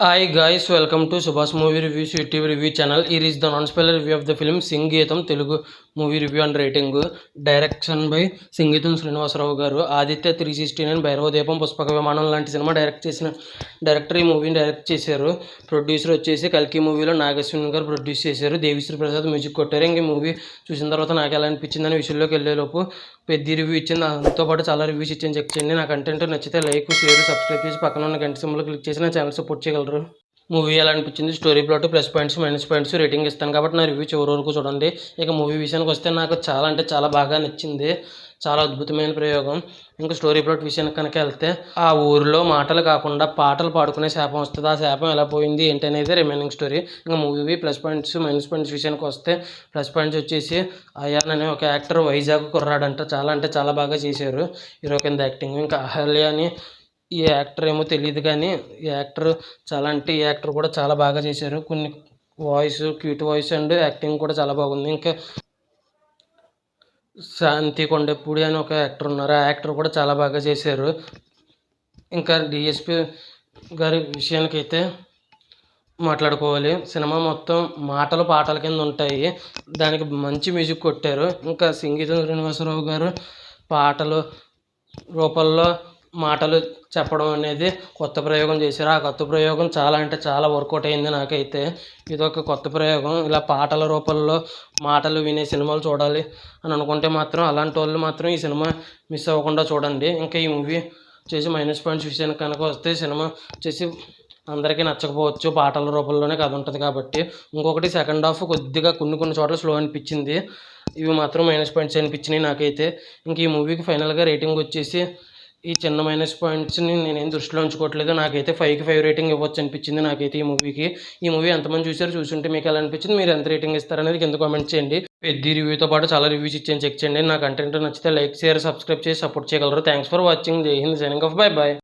Hi guys, welcome to Subhash Movie Reviews YouTube review channel. Here is the non-spoiler review of the film Singeetam Telugu movie review and rating. Direction by Singeetam Srinivasarao garu. Aditya 369 Bhairavadeepam పుష్పక విమానం లాంటి cinema direct చేసిన director ఈ మూవీని direct చేశారు. Producer వచ్చేసి కల్కి మూవీలో నాగశ్విన్ గారు ప్రొడ్యూస్ చేశారు. దేవిశ్రీ ప్రసాద్ మ్యూజిక్ కొట్టారు. ఇంక మూవీ చూసిన తర్వాత నాకు ఎలా అనిపించింది అనే విషయంలోకి వెళ్ళేలోపు పెద్ద రివ్యూ ఇచ్చింది. దాంతో పాటు చాలా రివ్యూస్ ఇచ్చాను. చెక్ చేయండి. నా కంటెంట్ నచ్చితే లైక్, షేర్, సబ్స్క్రైబ్ చేసి పక్కన ఉన్న గంట సింబల్ క్లిక్ చేసి నా ఛానల్ సపోర్ట్ చేయగలరు. మూవీ ఎలా అనిపించింది, story plot, plus points, minus points rating ఇస్తాను కాబట్టి నా రివ్యూ చివరి వరకు చూడండి. ఇక మూవీ విషయానికి వస్తే నాకు చాలా అంటే చాలా బాగా నచ్చింది. చాలా అద్భుతమైన ప్రయోగం. ఇంకా స్టోరీ ప్లాట్ విషయానికి కనుక వెళ్తే ఆ ఊరిలో మాటలు కాకుండా పాటలు పాడుకునే శాపం వస్తుంది. ఆ శాపం ఎలా పోయింది ఏంటి అనేది రిమైనింగ్ స్టోరీ. ఇంకా movie plus points, minus points విషయానికి వస్తే ప్లస్ పాయింట్స్ వచ్చేసి అయాన్ అనే ఒక యాక్టర్ వైజాగ్ కుర్రాడంట. చాలా అంటే చాలా బాగా చేశారు హీరో కింద యాక్టింగ్. ఇంకా అహల్య అని ఈ యాక్టర్ ఏమో తెలియదు కానీ ఈ యాక్టర్ చాలా అంటే ఈ యాక్టర్ కూడా చాలా బాగా చేశారు. కొన్ని voice, cute voice and acting కూడా చాలా బాగుంది. ఇంకా శాంతి కొండెపూడి అని ఒక యాక్టర్ ఉన్నారు. ఆ యాక్టర్ కూడా చాలా బాగా చేశారు. ఇంకా డిఎస్పి గారి విషయానికైతే మాట్లాడుకోవాలి. సినిమా మొత్తం మాటలు పాటల కింద ఉంటాయి. దానికి మంచి మ్యూజిక్ కొట్టారు. ఇంకా సంగీతం శ్రీనివాసరావు గారు పాటలు రూపంలో మాటలు చెప్పడం అనేది కొత్త ప్రయోగం చేశారు. ఆ కొత్త ప్రయోగం చాలా అంటే చాలా వర్కౌట్ అయింది నాకైతే. ఇదొక కొత్త ప్రయోగం. ఇలా పాటల రూపంలో మాటలు వినే సినిమాలు చూడాలి అని అనుకుంటే మాత్రం అలాంటి వాళ్ళు మాత్రం ఈ సినిమా మిస్ అవ్వకుండా చూడండి. ఇంకా ఈ మూవీ వచ్చేసి మైనస్ పాయింట్స్ విషయానికి కనుక వస్తే సినిమా వచ్చేసి అందరికీ నచ్చకపోవచ్చు. పాటల రూపంలోనే కథ ఉంటుంది కాబట్టి. ఇంకొకటి సెకండ్ హాఫ్ కొద్దిగా కొన్ని చోట్ల స్లో అనిపించింది. ఇవి మాత్రం మైనస్ పాయింట్స్ అనిపించినాయి నాకైతే. ఇంక ఈ మూవీకి ఫైనల్గా రేటింగ్ వచ్చేసి ఈ చిన్న మైనస్ పాయింట్స్ని నేనేం దృష్టిలో ఉంచుకోవట్లేదు. నాకైతే 5కి 5 రేటింగ్ ఇవ్వచ్చు అనిపించింది నాకైతే ఈ మూవీకి. ఈ మూవీ ఎంతమంది చూసారో చూసుంటే మీకు ఎలా అనిపించింది, మీరు ఎంత రేటింగ్ ఇస్తారనేది కింద కామెంట్ చేయండి. పెద్ద రివ్యూతో పాటు చాలా రివ్యూస్ ఇచ్చాను, చెక్ చేయండి. నా కంటెంట్ నచ్చితే లైక్, షేర్, సబ్స్క్రైబ్ చేసి సపోర్ట్ చేయగలరు. Thanks for watching. Jai Hind, signing off, bye bye.